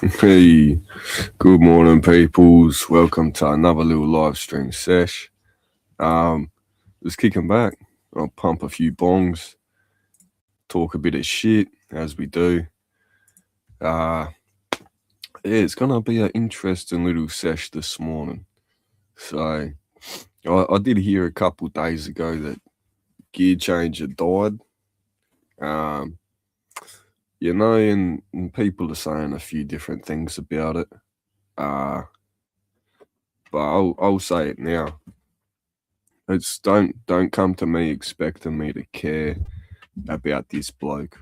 Hey, good morning, peoples. Welcome to another little live stream sesh. Um, just kicking back. I'll pump a few bongs, talk a bit of shit as we do. Uh, yeah, it's gonna be an interesting little sesh this morning. So, I did hear a couple days ago that Gearchanger died. Um, and people are saying a few different things about it. Uh, but I'll say it now. It's don't come to me expecting me to care about this bloke,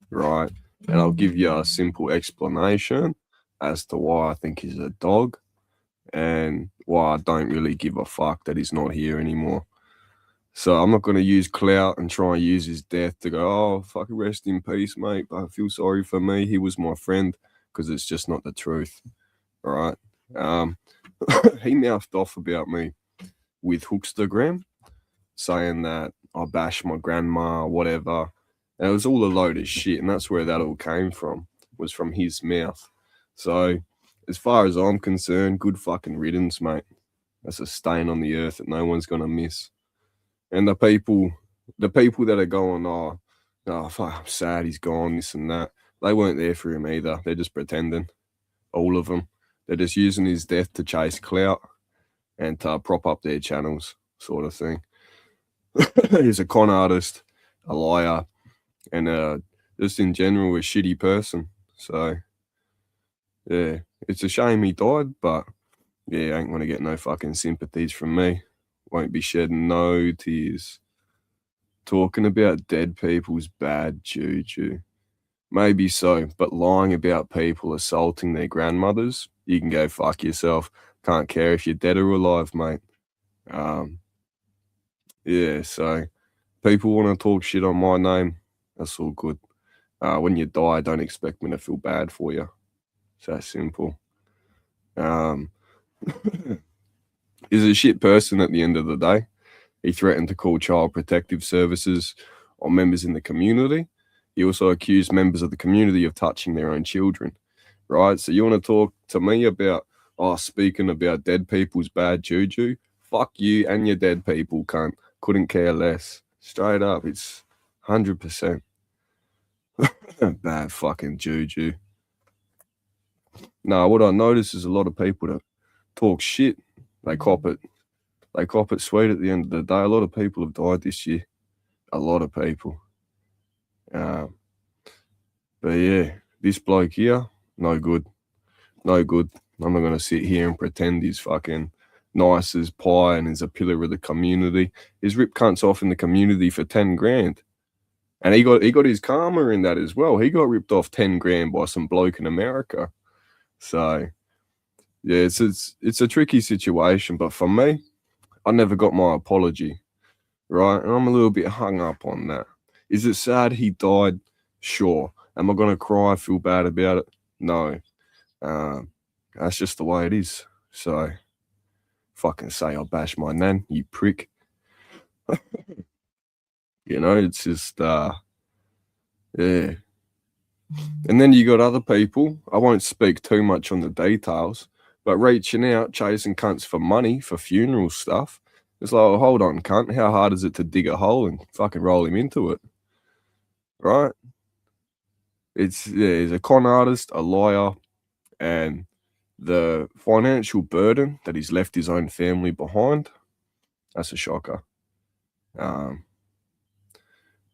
right? And I'll give you a simple explanation as to why I think he's a dog and why I don't really give a fuck that he's not here anymore. So I'm not going to use clout and try and use his death to go, oh, fucking rest in peace, mate. But I feel sorry for me. He was my friend, because it's just not the truth, all right? He mouthed off about me with Hookstagram, saying that I bashed my grandma or whatever. And it was all a load of shit, and that's where that all came from, was from his mouth. So, as far as I'm concerned, good fucking riddance, mate. That's a stain on the earth that no one's gonna miss. And the people that are going, fuck, I'm sad he's gone, this and that, they weren't there for him either. They're just pretending. All of them. They're just using his death to chase clout and to prop up their channels, sort of thing. He's a con artist, a liar, and just in general a shitty person. So yeah, it's a shame he died, but yeah, ain't gonna get no fucking sympathies from me. Won't be shedding no tears. Talking about dead people's bad juju. Maybe so, but lying about people assaulting their grandmothers, you can go fuck yourself. Can't care if you're dead or alive, mate. Yeah, so people want to talk shit on my name, that's all good. When you die, don't expect me to feel bad for you. It's that simple. He's a shit person at the end of the day. He threatened to call child protective services on members in the community. He also accused members of the community of touching their own children, right? So you want to talk to me about, speaking about dead people's bad juju? Fuck you and your dead people, cunt. Couldn't care less. Straight up, it's 100%. Bad fucking juju. No, what I notice is a lot of people that talk shit, they cop it. They cop it sweet at the end of the day. A lot of people have died this year. A lot of people. But yeah, this bloke here, no good. No good. I'm not going to sit here and pretend he's fucking nice as pie and is a pillar of the community. He's ripped cunts off in the community for 10 grand. And he got his karma in that as well. He got ripped off 10 grand by some bloke in America. So yeah, it's a tricky situation. But for me, I never got my apology, right? And I'm a little bit hung up on that. Is it sad he died? Sure. Am I going to cry, feel bad about it? No. That's just the way it is. So, fucking say I'll bash my nan, you prick. It's just, yeah. And then you got other people, I won't speak too much on the details, but reaching out, chasing cunts for money, for funeral stuff. It's like, well, hold on, cunt. How hard is it to dig a hole and fucking roll him into it? Right? He's a con artist, a liar, and the financial burden that he's left his own family behind, that's a shocker.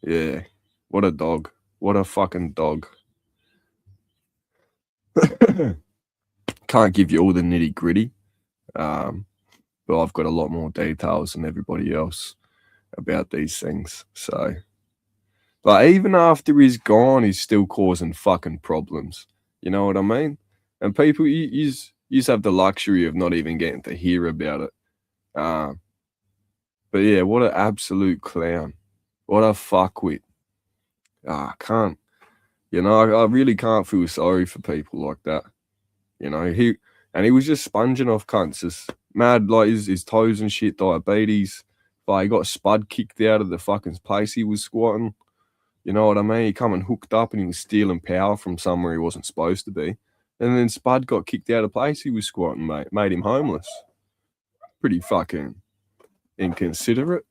Yeah, what a dog. What a fucking dog. Can't give you all the nitty gritty, but I've got a lot more details than everybody else about these things. So, but even after he's gone, he's still causing fucking problems. You know what I mean? And people, you have the luxury of not even getting to hear about it. But yeah, what an absolute clown. What a fuckwit. I can't. I really can't feel sorry for people like that. He was just sponging off cunts, just mad, like his toes and shit, diabetes. But he got spud kicked out of the fucking place he was squatting. You know what I mean? He come and hooked up and he was stealing power from somewhere he wasn't supposed to be. And then Spud got kicked out of place he was squatting, mate. Made him homeless. Pretty fucking inconsiderate.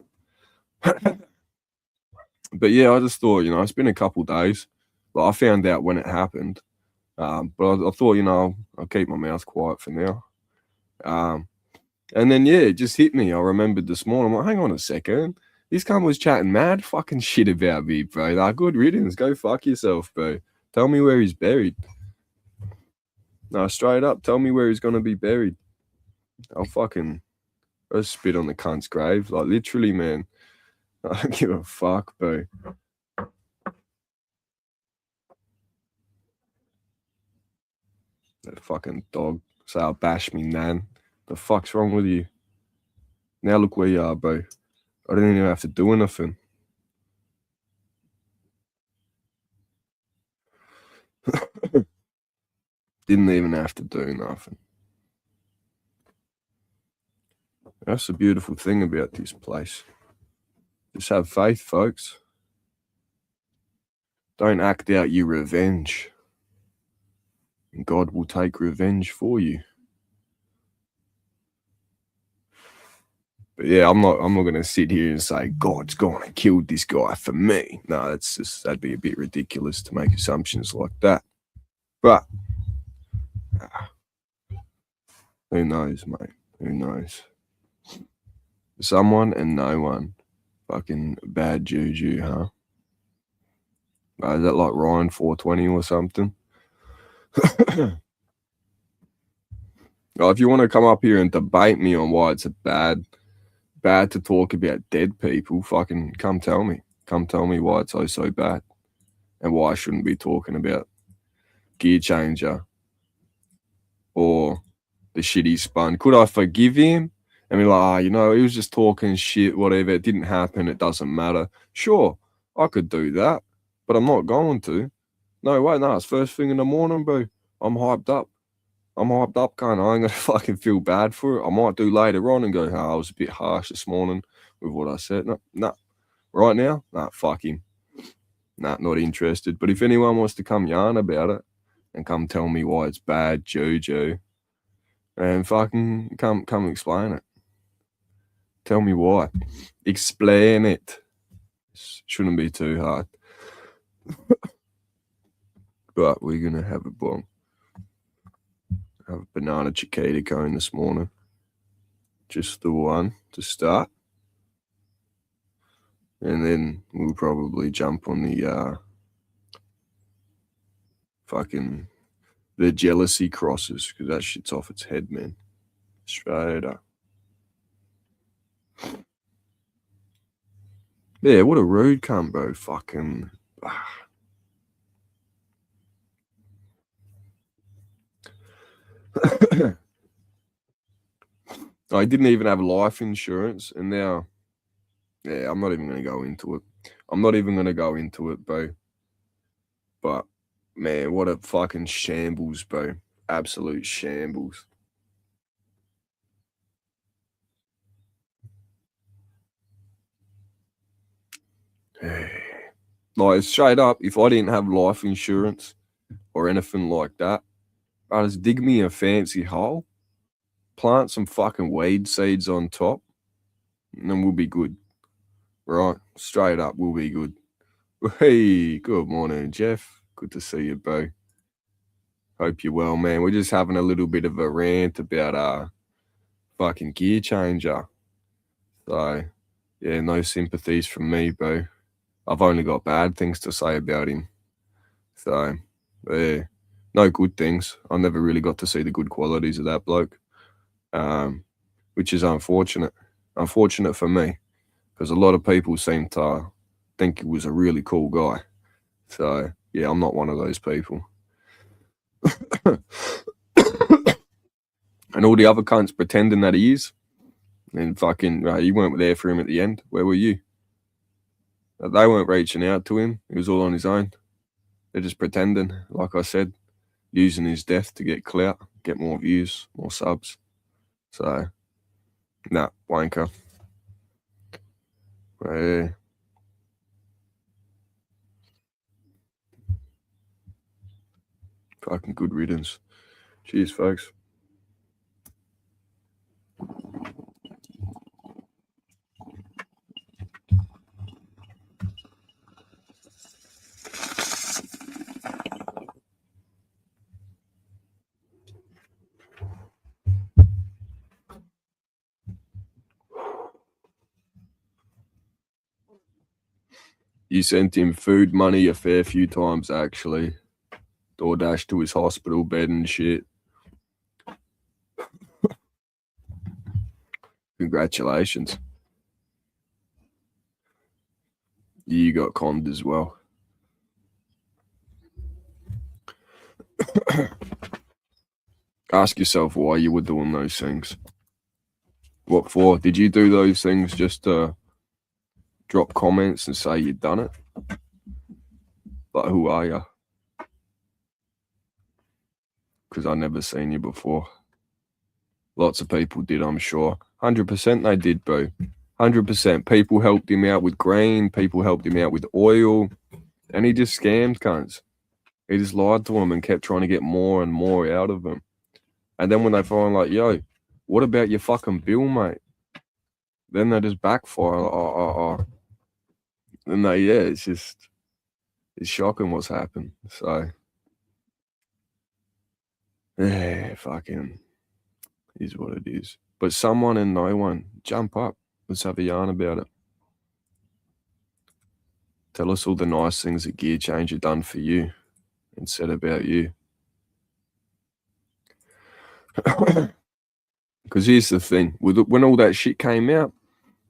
But yeah, I just thought, it's been a couple days. But I found out when it happened. But I thought, I'll keep my mouth quiet for now. And then, yeah, it just hit me. I remembered this morning. I'm like, hang on a second. This cunt was chatting mad fucking shit about me, bro. Like, good riddance. Go fuck yourself, bro. Tell me where he's buried. No, straight up. Tell me where he's going to be buried. I'll spit on the cunt's grave. Like, literally, man. I don't give a fuck, bro. That fucking dog. Say I'll bash me, nan. The fuck's wrong with you? Now look where you are, bro. I didn't even have to do anything. Didn't even have to do nothing. That's the beautiful thing about this place. Just have faith, folks. Don't act out your revenge. And God will take revenge for you. But yeah, I'm not gonna sit here and say God's gonna kill this guy for me. No, that'd be a bit ridiculous to make assumptions like that. But who knows, mate? Who knows? Someone and no one. Fucking bad juju, huh? Is that like Ryan 420 or something? Oh, if you want to come up here and debate me on why it's bad to talk about dead people, fucking come tell me. Come tell me why it's so bad and why I shouldn't be talking about Gearchanger or the shit he spun. Could I forgive him and be like, he was just talking shit, whatever. It didn't happen. It doesn't matter. Sure, I could do that, but I'm not going to. No way, no, it's first thing in the morning, bro. I'm hyped up, kind of. I ain't gonna fucking feel bad for it. I might do later on and go, I was a bit harsh this morning with what I said. No. Right now, fuck him. Not interested. But if anyone wants to come yarn about it and come tell me why it's bad, juju, and fucking come explain it. Tell me why. Explain it. Shouldn't be too hard. But we're gonna have a bong. Have a banana chiquita cone this morning. Just the one to start. And then we'll probably jump on the the jealousy crosses, because that shit's off its head, man. Straight up. Yeah, what a rude cunt, bro. Fucking. I didn't even have life insurance, and now, yeah, I'm not even going to go into it. Bro. But, man, what a fucking shambles, bro. Absolute shambles. Like, straight up, if I didn't have life insurance or anything like that, I'd just dig me a fancy hole, plant some fucking weed seeds on top, and then we'll be good. Right? Straight up, we'll be good. Hey, good morning, Jeff. Good to see you, bro. Hope you're well, man. We're just having a little bit of a rant about fucking Gearchanger. So, yeah, no sympathies from me, bro. I've only got bad things to say about him. So, yeah, no good things. I never really got to see the good qualities of that bloke, which is unfortunate. Unfortunate for me, because a lot of people seem to think he was a really cool guy. So, yeah, I'm not one of those people. And all the other cunts pretending that he is. And fucking, you weren't there for him at the end. Where were you? They weren't reaching out to him. He was all on his own. They're just pretending, like I said, using his death to get clout, get more views, more subs. So, wanker. Yeah. Fucking good riddance. Cheers, folks. You sent him food money a fair few times, actually. DoorDash to his hospital bed and shit. Congratulations. You got conned as well. Ask yourself why you were doing those things. What for? Did you do those things just to drop comments and say you'd done it? Like, who are you? Because I never seen you before. Lots of people did, I'm sure. 100% they did, bro. 100%. People helped him out with grain. People helped him out with oil. And he just scammed cunts. He just lied to them and kept trying to get more and more out of them. And then when they find like, yo, what about your fucking bill, mate? Then they just backfire. Then it's shocking what's happened. So, yeah, fucking is what it is. But someone and no one, jump up. Let's have a yarn about it. Tell us all the nice things that Gearchanger done for you and said about you. Because here's the thing. When all that shit came out,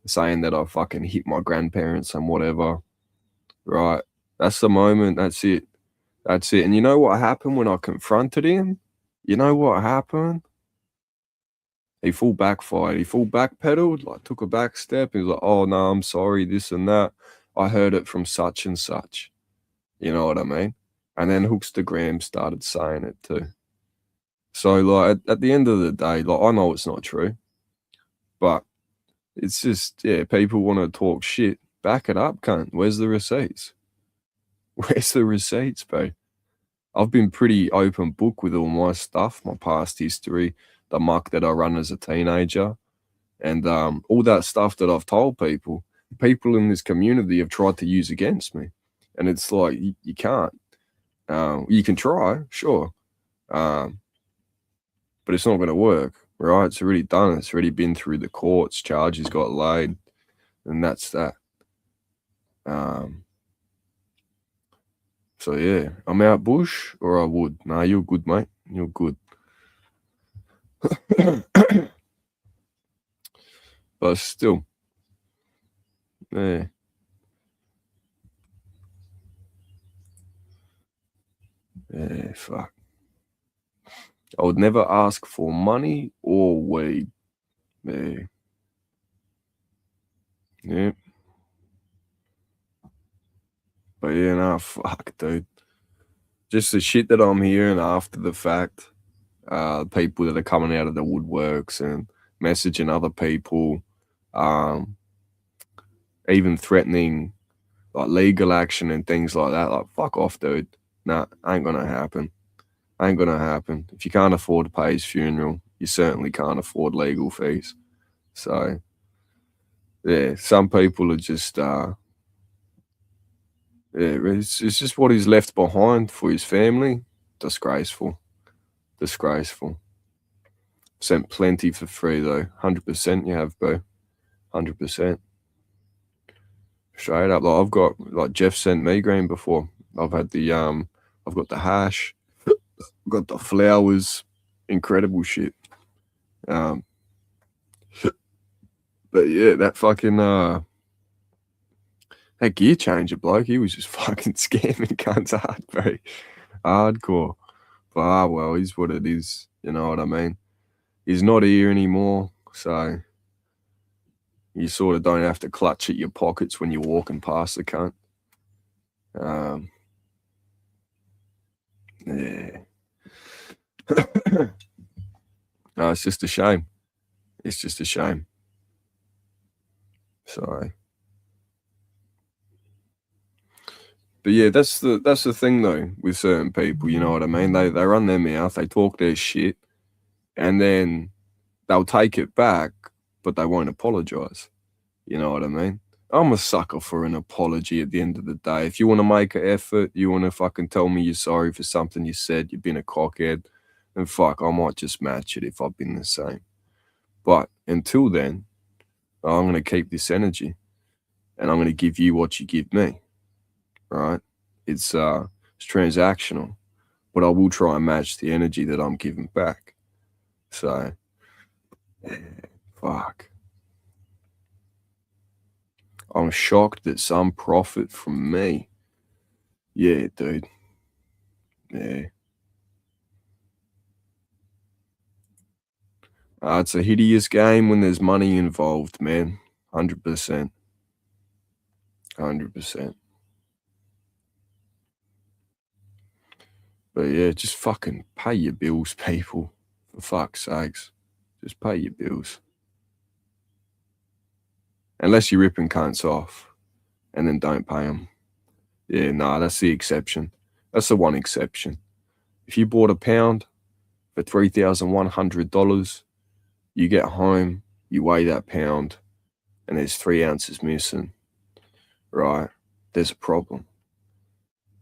saying that I fucking hit my grandparents and whatever, right? That's the moment. That's it. That's it. And you know what happened when I confronted him? You know what happened? He full backfired. He full backpedaled, like took a back step. He was like, oh, no, I'm sorry, this and that. I heard it from such and such. You know what I mean? And then Hookstagram started saying it too. So, like, at the end of the day, like, I know it's not true. But it's just, yeah, people want to talk shit. Back it up, cunt. Where's the receipts? Where's the receipts, bro? I've been pretty open book with all my stuff, my past history, the muck that I run as a teenager, and all that stuff that I've told people. People in this community have tried to use against me. And it's like, you can't. You can try, sure. But it's not going to work, right? It's already done. It's already been through the courts. Charges got laid. And that's that. So, yeah, I'm out bush or I would. Nah, you're good, mate. You're good. But still, yeah. Yeah, fuck. I would never ask for money or weed. Yeah. Yeah. But yeah, nah, fuck, dude. Just the shit that I'm hearing after the fact, people that are coming out of the woodworks and messaging other people, even threatening like legal action and things like that. Like, fuck off, dude. Nah, ain't gonna happen. Ain't gonna happen. If you can't afford to pay his funeral, you certainly can't afford legal fees. So, yeah, some people are just, yeah, it's just what he's left behind for his family. Disgraceful. Disgraceful. Sent plenty for free, though. 100% you have, bro. 100%. Straight up. Like, I've got, like, Jeff sent me green before. I've had the, I've got the hash. I've got the flowers. Incredible shit. But yeah, that fucking, that Gearchanger bloke, he was just fucking scamming cunts hard, bro. Hardcore. But well, he's what it is. You know what I mean? He's not here anymore, so you sort of don't have to clutch at your pockets when you're walking past the cunt. Yeah. No, it's just a shame. It's just a shame. So, But yeah, that's the thing though with certain people. You know what I mean? They run their mouth, they talk their shit, and then they'll take it back, but they won't apologize. You know what I mean? I'm a sucker for an apology at the end of the day. If you want to make an effort, you want to fucking tell me you're sorry for something you said, you've been a cockhead, then fuck, I might just match it if I've been the same. But until then, I'm going to keep this energy and I'm going to give you what you give me, right? It's transactional, but I will try and match the energy that I'm giving back. So, yeah, fuck. I'm shocked that some profit from me. Yeah, dude. Yeah. It's a hideous game when there's money involved, man. 100%. 100%. But yeah, just fucking pay your bills, people. For fuck's sakes. Just pay your bills. Unless you're ripping cunts off and then don't pay them. Yeah, nah, that's the exception. That's the one exception. If you bought a pound for $3,100, you get home, you weigh that pound, and there's 3 ounces missing, right? There's a problem.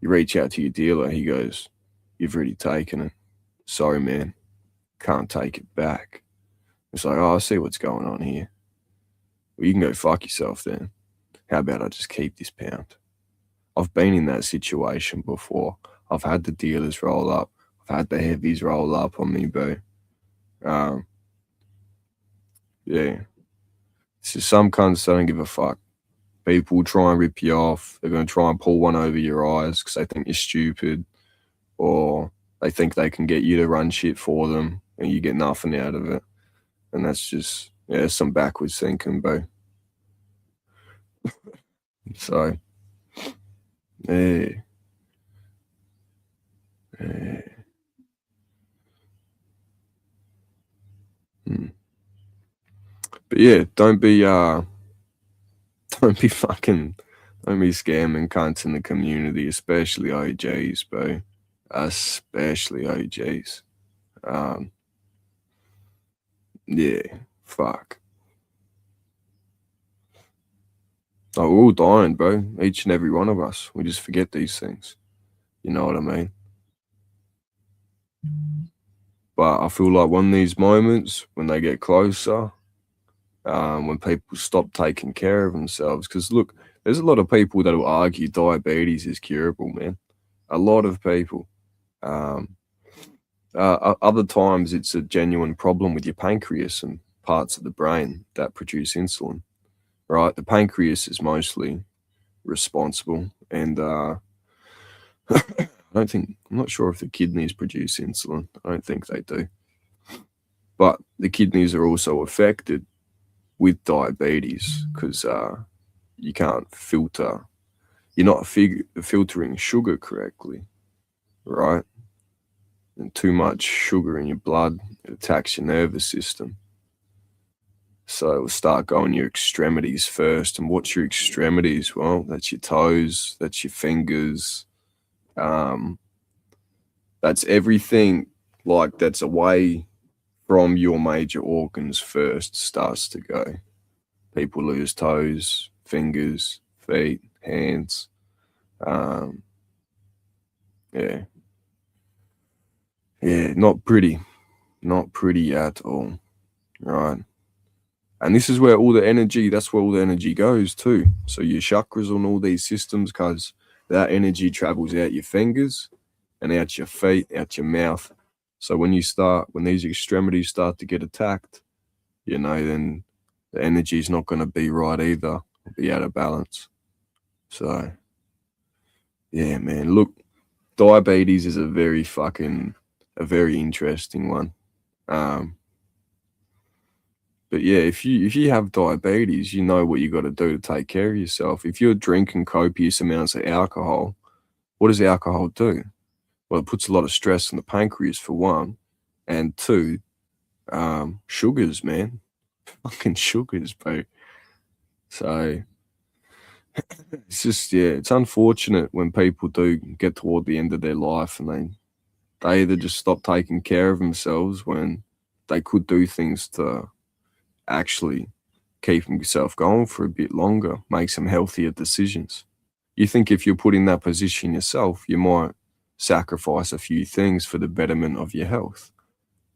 You reach out to your dealer, he goes, "You've already taken it. Sorry, man. Can't take it back." It's like, "Oh, I see what's going on here. Well, you can go fuck yourself then. How about I just keep this pound?" I've been in that situation before. I've had the dealers roll up. I've had the heavies roll up on me, bro. Yeah. It's just some cunts don't give a fuck. People try and rip you off. They're going to try and pull one over your eyes because they think you're stupid, or they think they can get you to run shit for them and you get nothing out of it. And that's just, yeah, some backwards thinking, bro. So, yeah. Yeah. But yeah, don't be fucking, don't be scamming cunts in the community, especially OGs, bro. Especially OGs. Yeah, fuck. Oh, we're all dying, bro. Each and every one of us. We just forget these things. You know what I mean? But I feel like when these moments, when they get closer, when people stop taking care of themselves, because look, there's a lot of people that will argue diabetes is curable, man. A lot of people. Other times it's a genuine problem with your pancreas and parts of the brain that produce insulin, right? The pancreas is mostly responsible, and I'm not sure if the kidneys produce insulin. I don't think they do. But the kidneys are also affected with diabetes because you can't filter. You're not filtering sugar correctly, right? And too much sugar in your blood, it attacks your nervous system. So it'll start going your extremities first. And what's your extremities? Well, that's your toes, that's your fingers. That's everything like that's away from your major organs first starts to go. People lose toes, fingers, feet, hands. Yeah. Yeah, not pretty. Not pretty at all. Right. And this is where all the energy, that's where all the energy goes too. So your chakras on all these systems, because that energy travels out your fingers and out your feet, out your mouth. So when these extremities start to get attacked, you know, then the energy is not going to be right either. It'll be out of balance. So, yeah, man, look, diabetes is a very interesting one. But yeah, if you have diabetes, you know what you got to do to take care of yourself. If you're drinking copious amounts of alcohol, what does alcohol do? Well, it puts a lot of stress on the pancreas for one, and two, sugars, man, fucking sugars, bro. So It's just, yeah, it's unfortunate when people do get toward the end of their life and they either just stop taking care of themselves when they could do things to actually keep themselves going for a bit longer, make some healthier decisions. You think if you're put in that position yourself, you might sacrifice a few things for the betterment of your health,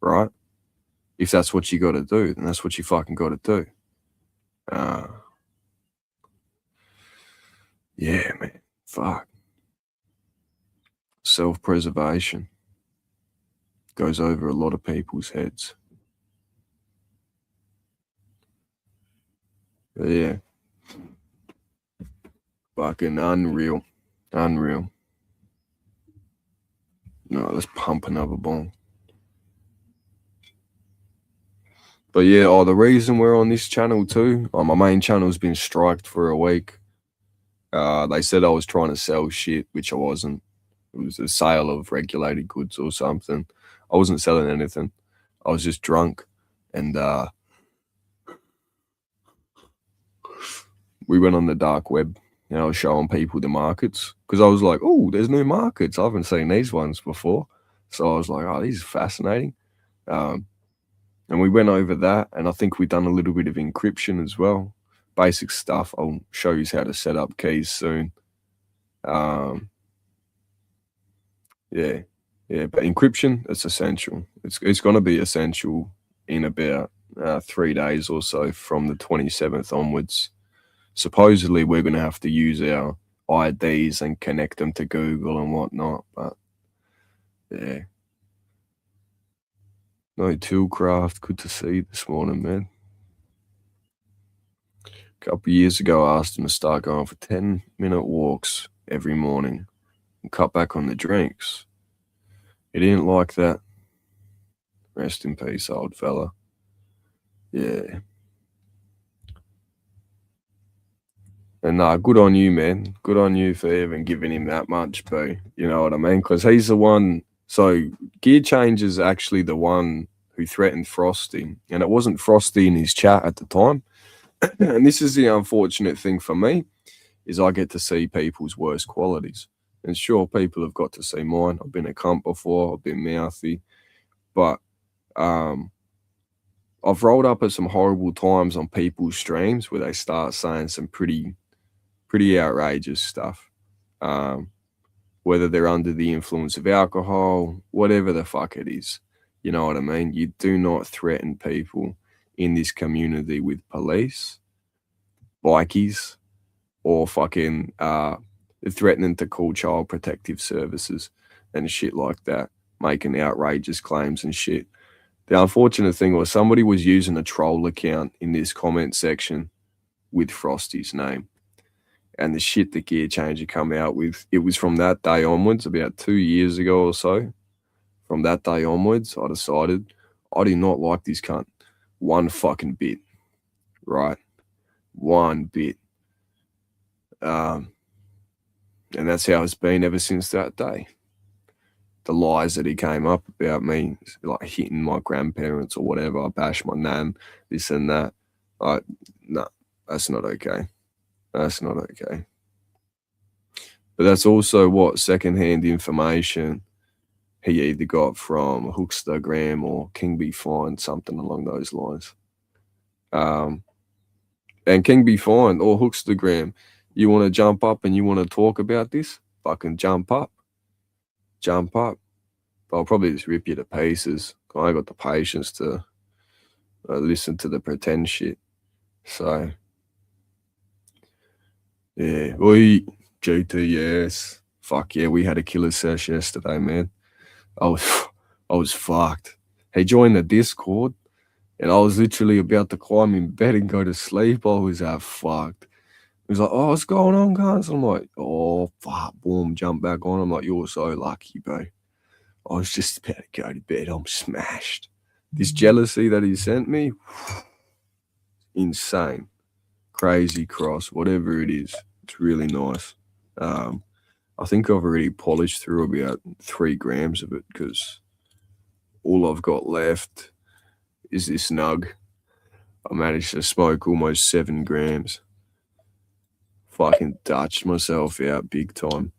right? If that's what you got to do, then that's what you fucking got to do. Uh, yeah, man. Fuck. Self-preservation goes over a lot of people's heads. But yeah. Fucking unreal. Unreal. No, let's pump another bong. But yeah, the reason we're on this channel too, my main channel's been striked for a week. They said I was trying to sell shit, which I wasn't. It was a sale of regulated goods or something. I wasn't selling anything. I was just drunk. And we went on the dark web. I was showing people the markets because I was like, oh, there's new markets. I haven't seen these ones before. So I was like, oh, these are fascinating. And we went over that, and I think we've done a little bit of encryption as well. Basic stuff. I'll show you how to set up keys soon. Yeah, but encryption, it's essential. It's going to be essential in about 3 days or so from the 27th onwards. Supposedly, we're going to have to use our IDs and connect them to Google and whatnot, but yeah. No, Toolcraft, good to see you this morning, man. A couple of years ago, I asked him to start going for 10-minute walks every morning and cut back on the drinks. He didn't like that. Rest in peace, old fella. Yeah. And good on you, man. Good on you for even giving him that much, boo. You know what I mean? Because he's the one. So Gearchanger's actually the one who threatened Frosty. And it wasn't Frosty in his chat at the time. And this is the unfortunate thing for me, is I get to see people's worst qualities. And sure, people have got to see mine. I've been a cunt before. I've been mouthy. But I've rolled up at some horrible times on people's streams where they start saying some pretty outrageous stuff. Whether they're under the influence of alcohol, whatever the fuck it is. You know what I mean? You do not threaten people in this community with police, bikies, or fucking threatening to call child protective services and shit like that, making outrageous claims and shit. The unfortunate thing was somebody was using a troll account in this comment section with Frosty's name. And the shit that Gearchanger come out with, it was from that day onwards, about 2 years ago or so. From that day onwards, I decided I do not like this cunt one fucking bit, right? One bit. And that's how it's been ever since that day. The lies that he came up about me, like hitting my grandparents or whatever, I bashed my nan, this and that. No, that's not okay. That's not okay. But that's also what secondhand information he either got from Hookstagram or King Be Fine, something along those lines. And King Be Fine or Hookstagram, you want to jump up and you want to talk about this? Fucking jump up. Jump up. But I'll probably just rip you to pieces. I ain't got the patience to listen to the pretend shit. So, yeah. Oi, GTS. Fuck yeah, we had a killer sesh yesterday, man. I was fucked. He joined the Discord, and I was literally about to climb in bed and go to sleep. I was fucked. He was like, oh, what's going on, guys? I'm like, oh, fuck, boom, jump back on. I'm like, you're so lucky, bro. I was just about to go to bed. I'm smashed. This jealousy that he sent me, insane. Crazy cross, whatever it is. It's really nice. I think I've already polished through about 3 grams of it because all I've got left is this nug. I managed to smoke almost 7 grams. fucking Dutched myself out big time.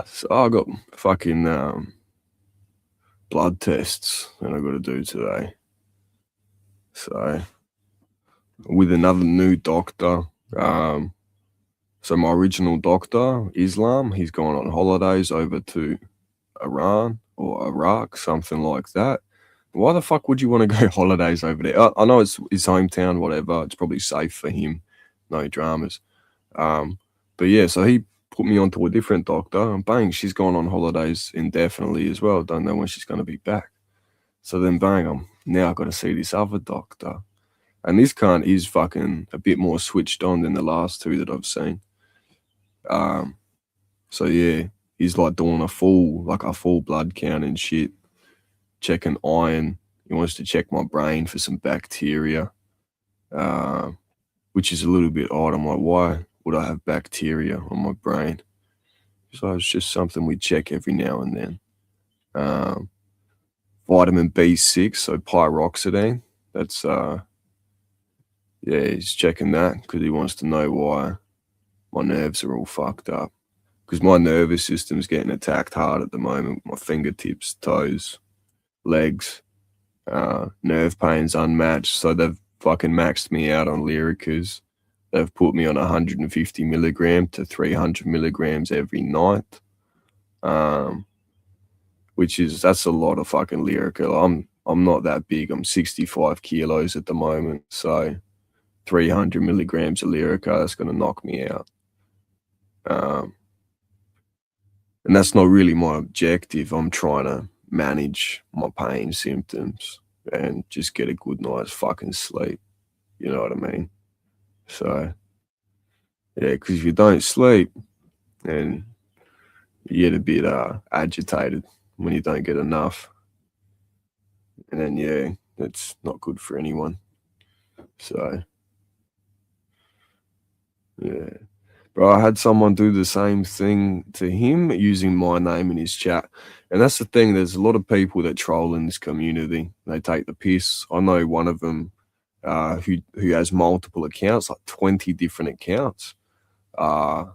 So I got fucking blood tests that I got to do today. So with another new doctor. So my original doctor, Islam, he's gone on holidays over to Iran or Iraq, something like that. Why the fuck would you want to go holidays over there? I know it's his hometown, whatever. It's probably safe for him. No dramas. But yeah, so he put me onto a different doctor, and bang, she's gone on holidays indefinitely as well. Don't know when she's going to be back. So then bang, I've got to see this other doctor. And this cunt is fucking a bit more switched on than the last two that I've seen. So yeah, he's like doing a full blood count and shit, checking iron. He wants to check my brain for some bacteria, which is a little bit odd. I'm like, why would I have bacteria on my brain? So it's just something we check every now and then. Vitamin B6, so pyroxidine. That's he's checking that because he wants to know why my nerves are all fucked up. Because my nervous system's getting attacked hard at the moment. My fingertips, toes, legs, nerve pain's unmatched. So they've fucking maxed me out on Lyricas. They've put me on 150 milligram to 300 milligrams every night. That's a lot of fucking Lyrica. I'm not that big. I'm 65 kilos at the moment. So 300 milligrams of Lyrica, that's going to knock me out. And that's not really my objective. I'm trying to manage my pain symptoms and just get a good night's fucking sleep. You know what I mean? So, yeah, because if you don't sleep, then you get a bit agitated when you don't get enough. And then, yeah, that's not good for anyone. So, yeah. But I had someone do the same thing to him using my name in his chat. And that's the thing. There's a lot of people that troll in this community. They take the piss. I know one of them who has multiple accounts, like 20 different accounts. And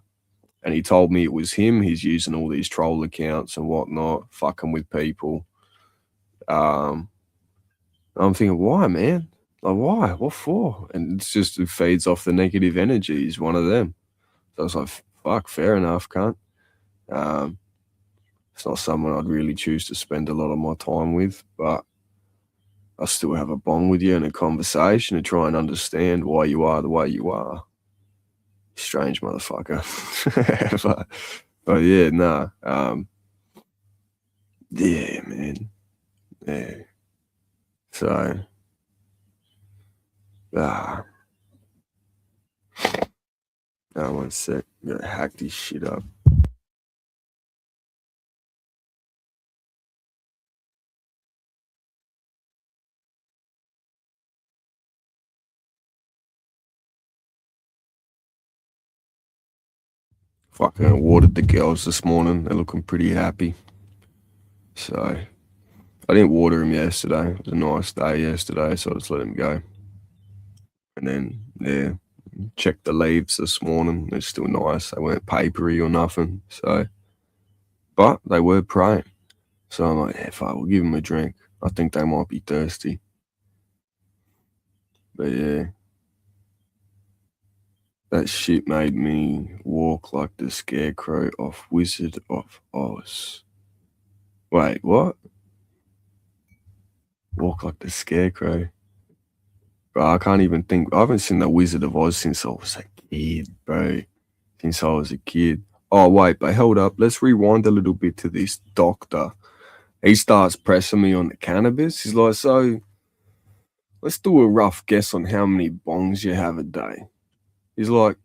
he told me it was him. He's using all these troll accounts and whatnot, fucking with people. I'm thinking, why, man? Like, why? What for? And it's just, it feeds off the negative energy. He's one of them. So I was like, fuck, fair enough, cunt. It's not someone I'd really choose to spend a lot of my time with, but I still have a bond with you and a conversation to try and understand why you are the way you are. Strange motherfucker. but yeah, nah. Yeah, man. Yeah. So, one sec. Gotta hack this shit up. Fucking watered the girls this morning. They're looking pretty happy. So, I didn't water them yesterday. It was a nice day yesterday, so I just let them go. And then, yeah, checked the leaves this morning. They're still nice. They weren't papery or nothing. So, but they were praying. So I'm like, yeah, fuck, we'll give them a drink. I think they might be thirsty. But yeah, that shit made me walk like the scarecrow off Wizard of Oz. Wait, what? Walk like the scarecrow? Bro, I can't even think. I haven't seen the Wizard of Oz since I was a kid, bro. Since I was a kid. Oh, wait, but hold up. Let's rewind a little bit to this doctor. He starts pressing me on the cannabis. He's like, so let's do a rough guess on how many bongs you have a day. He's like,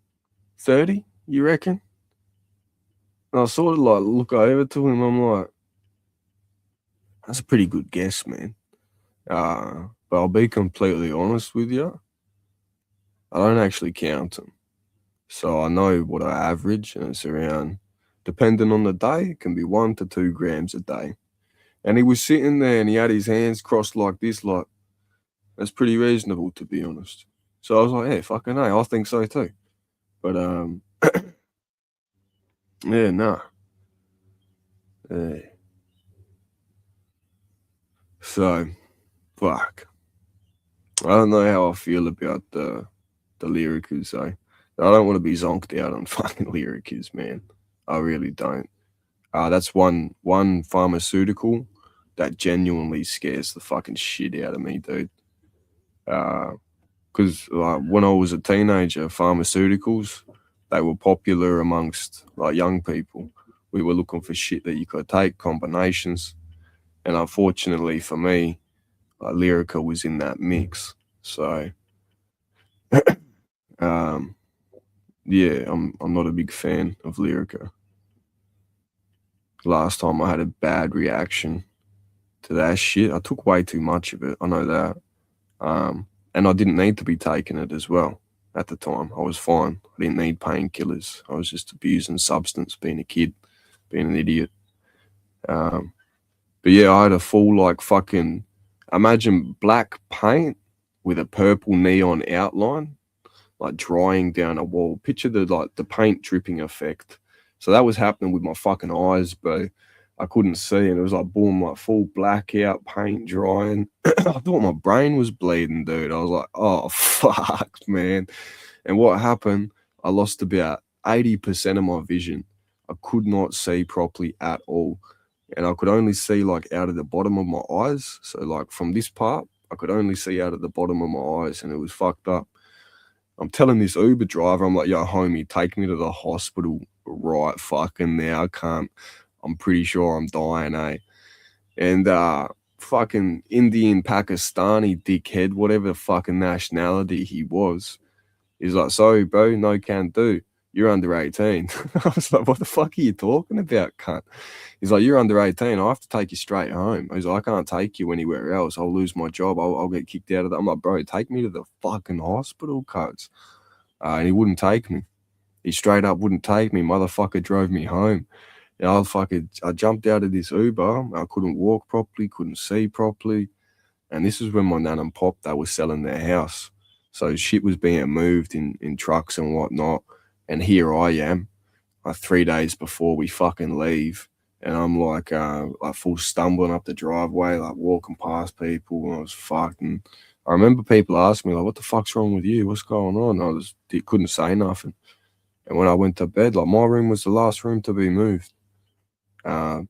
30, you reckon? And I sort of like look over to him. I'm like, that's a pretty good guess, man. But I'll be completely honest with you. I don't actually count them. So I know what I average, and it's around, depending on the day, it can be 1 to 2 grams a day. And he was sitting there and he had his hands crossed like this, like, That's pretty reasonable, to be honest. So I was like, yeah, fucking hey, I think so too. But yeah, nah. Yeah. So fuck. I don't know how I feel about the lyricals though. I don't want to be zonked out on fucking lyricals, man. I really don't. That's one pharmaceutical that genuinely scares the fucking shit out of me, dude. Because when I was a teenager, pharmaceuticals, they were popular amongst like young people. We were looking for shit that you could take, combinations, and unfortunately for me, Lyrica was in that mix. So, um, yeah, I'm not a big fan of Lyrica. Last time I had a bad reaction to that shit. I took way too much of it. I know that. And I didn't need to be taking it as well at the time. I was fine. I didn't need painkillers. I was just abusing substance, being a kid, being an idiot. Um, but yeah, I had a full like fucking imagine black paint with a purple neon outline, like drying down a wall. Picture the paint dripping effect. So that was happening with my fucking eyes, bro. I couldn't see, and it was like boom, like full blackout, paint drying. I thought my brain was bleeding, dude. I was like, oh fuck, man. And what happened? I lost about 80% of my vision. I could not see properly at all, and I could only see like out of the bottom of my eyes. So like from this part, I could only see out of the bottom of my eyes, and it was fucked up. I'm telling this Uber driver, I'm like, yo, homie, take me to the hospital right fucking now. I can't. I'm pretty sure I'm dying, eh? And fucking Indian Pakistani dickhead, whatever fucking nationality he was, he's like, sorry, bro, no can do. You're under 18. I was like, what the fuck are you talking about, cunt? He's like, you're under 18. I have to take you straight home. He's like, I can't take you anywhere else. I'll lose my job. I'll get kicked out of that. I'm like, bro, take me to the fucking hospital, cuz. And he wouldn't take me. He straight up wouldn't take me. Motherfucker drove me home. And I jumped out of this Uber. I couldn't walk properly, couldn't see properly. And this is when my nan and pop, they were selling their house. So shit was being moved in trucks and whatnot. And here I am, like 3 days before we fucking leave. And I'm like full stumbling up the driveway, like walking past people. And I was fucked. And I remember people asking me, like, what the fuck's wrong with you? What's going on? I couldn't say nothing. And when I went to bed, like my room was the last room to be moved. Yeah.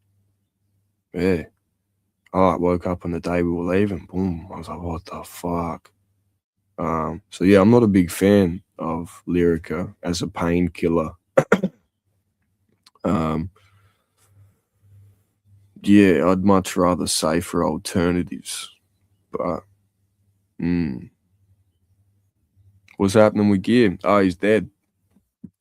I woke up on the day we were leaving. Boom. I was like, what the fuck? So yeah, I'm not a big fan of Lyrica as a painkiller. Yeah, I'd much rather safer alternatives. But what's happening with Gear? Oh, he's dead.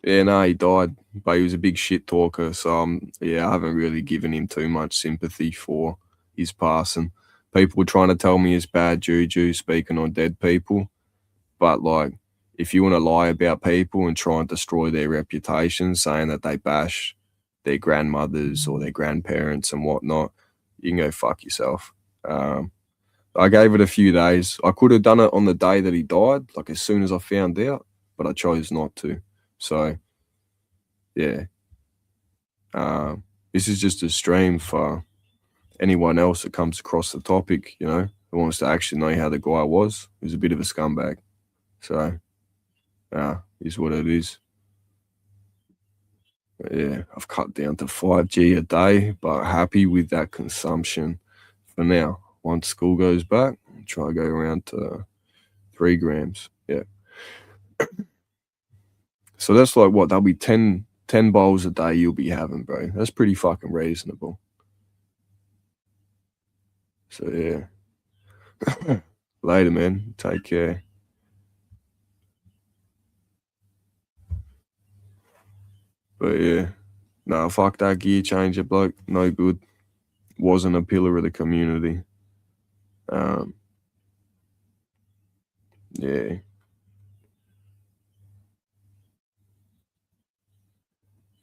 Yeah, no, he died. But he was a big shit talker. So yeah, I haven't really given him too much sympathy for his passing. People were trying to tell me it's bad juju speaking on dead people. But like, if you want to lie about people and try and destroy their reputation, saying that they bash their grandmothers or their grandparents and whatnot, you can go fuck yourself. I gave it a few days. I could have done it on the day that he died, like as soon as I found out, but I chose not to. So, yeah. This is just a stream for anyone else that comes across the topic, who wants to actually know how the guy was. He was a bit of a scumbag. So, is what it is. But yeah, I've cut down to 5G a day, but happy with that consumption for now. Once school goes back, I'll try to go around to 3 grams. Yeah. So that's like what? That'll be 10 bowls a day you'll be having, bro. That's pretty fucking reasonable. So yeah. Later, man. Take care. But yeah. Nah, fuck that Gearchanger bloke. No good. Wasn't a pillar of the community. Yeah.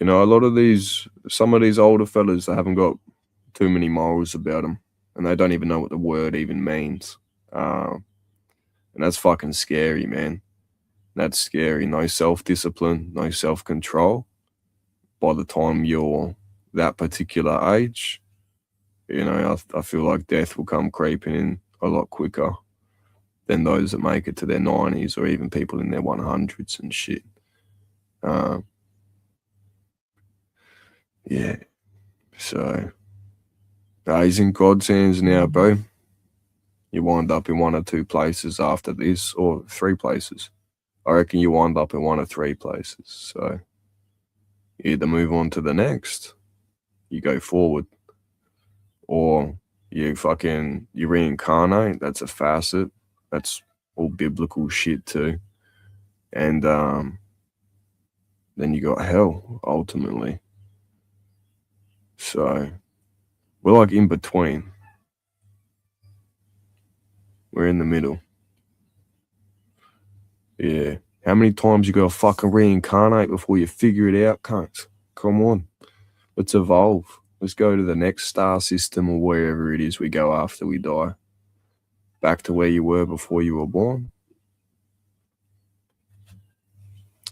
A lot of some of these older fellas, they haven't got too many morals about them, and they don't even know what the word even means. And that's fucking scary, man. That's scary. No self-discipline, no self-control. By the time you're that particular age, you know, I feel like death will come creeping in a lot quicker than those that make it to their 90s or even people in their 100s and shit. Yeah. So, he's in God's hands now, bro. You wind up in one or two places after this, or three places. I reckon you wind up in one of three places. So, you either move on to the next, you go forward, or you reincarnate. That's a facet. That's all biblical shit too. And then you got hell ultimately. So we're like in between. We're in the middle. Yeah. How many times you gotta fucking reincarnate before you figure it out, cunts? Come on. Let's evolve. Let's go to the next star system or wherever it is we go after we die. Back to where you were before you were born.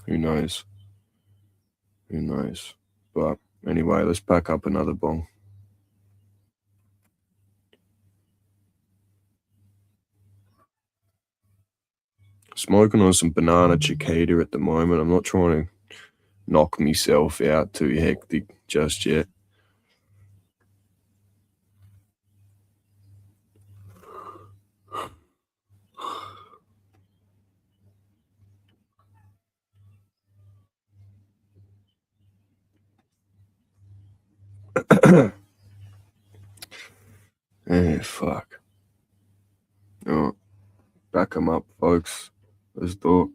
Who knows? Who knows? But anyway, let's pack up another bong. Smoking on some banana chiquita at the moment. I'm not trying to knock myself out too hectic just yet. Fuck. Oh, back them up, folks. Let's do it.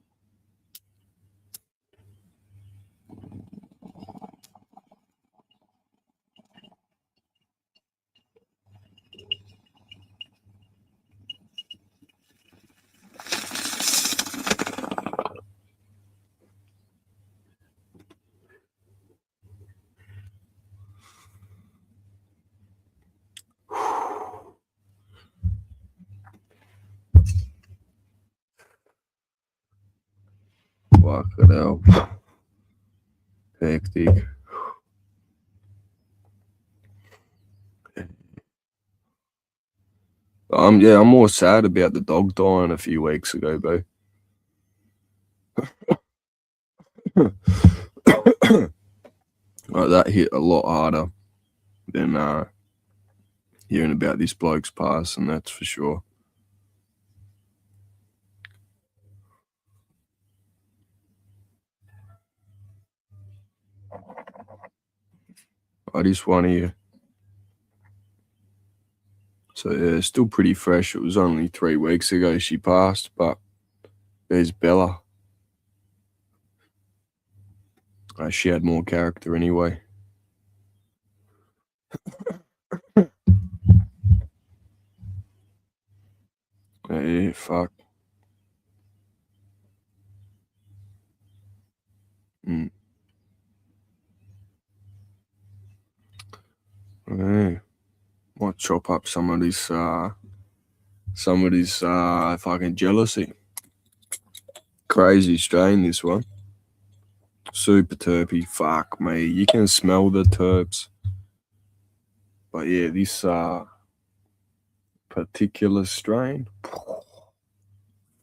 Fuck it out. Hectic. I'm more sad about the dog dying a few weeks ago, bro. Like, that hit a lot harder than hearing about this bloke's passing, that's for sure. I just want to hear. So yeah, it's still pretty fresh. It was only 3 weeks ago she passed, but there's Bella. She had more character anyway. Yeah, fuck. Yeah. Might chop up some of this fucking jealousy. Crazy strain, this one. Super terpy. Fuck me. You can smell the terps. But yeah, this particular strain.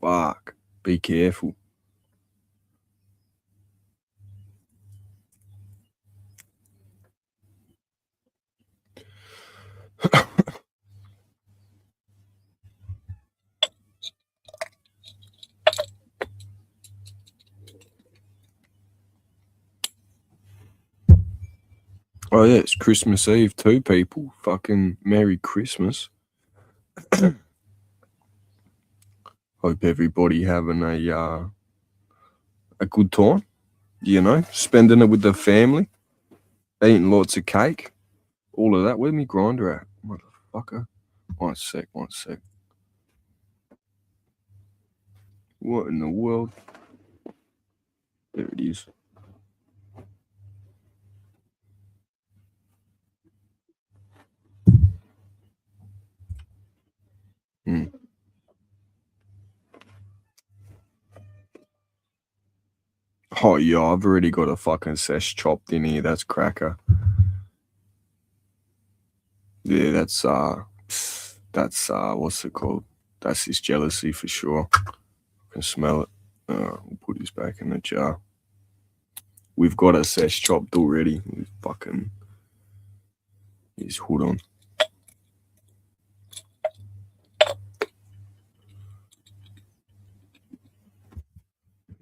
Fuck. Be careful. Oh yeah, it's Christmas Eve too, people. Fucking Merry Christmas. Hope everybody having a good time. You know, spending it with the family, eating lots of cake, all of that. Where's me grinder at, motherfucker? One sec. What in the world? There it is. Oh yeah, I've already got a fucking sesh chopped in here. That's cracker. Yeah, that's what's it called? That's his jealousy for sure. I can smell it. We'll put his back in the jar. We've got a sesh chopped already. With fucking his hood on.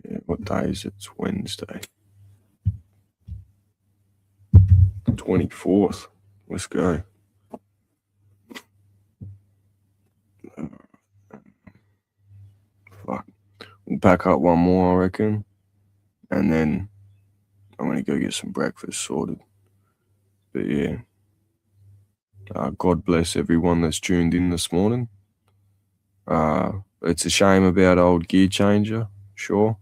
Yeah, what day is it? It's Wednesday. 24th. Let's go. Fuck. We'll pack up one more, I reckon. And then I'm going to go get some breakfast sorted. But yeah. God bless everyone that's tuned in this morning. It's a shame about old Gearchanger, sure.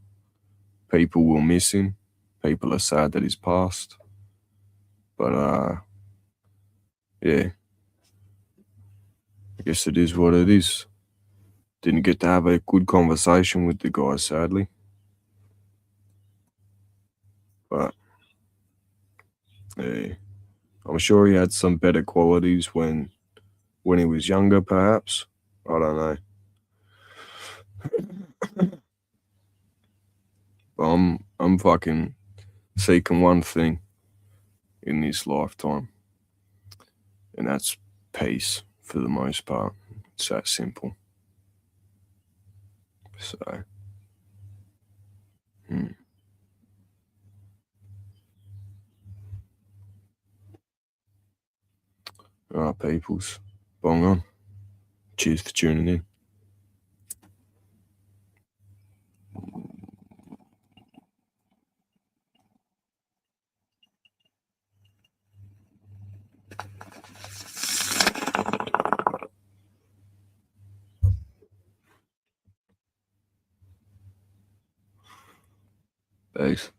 People will miss him. People are sad that he's passed. But yeah. I guess it is what it is. Didn't get to have a good conversation with the guy, sadly. But yeah. I'm sure he had some better qualities when he was younger, perhaps. I don't know. But I'm fucking seeking one thing in this lifetime, and that's peace for the most part. It's that simple. So, all right, peoples, bong on. Cheers for tuning in. Peace.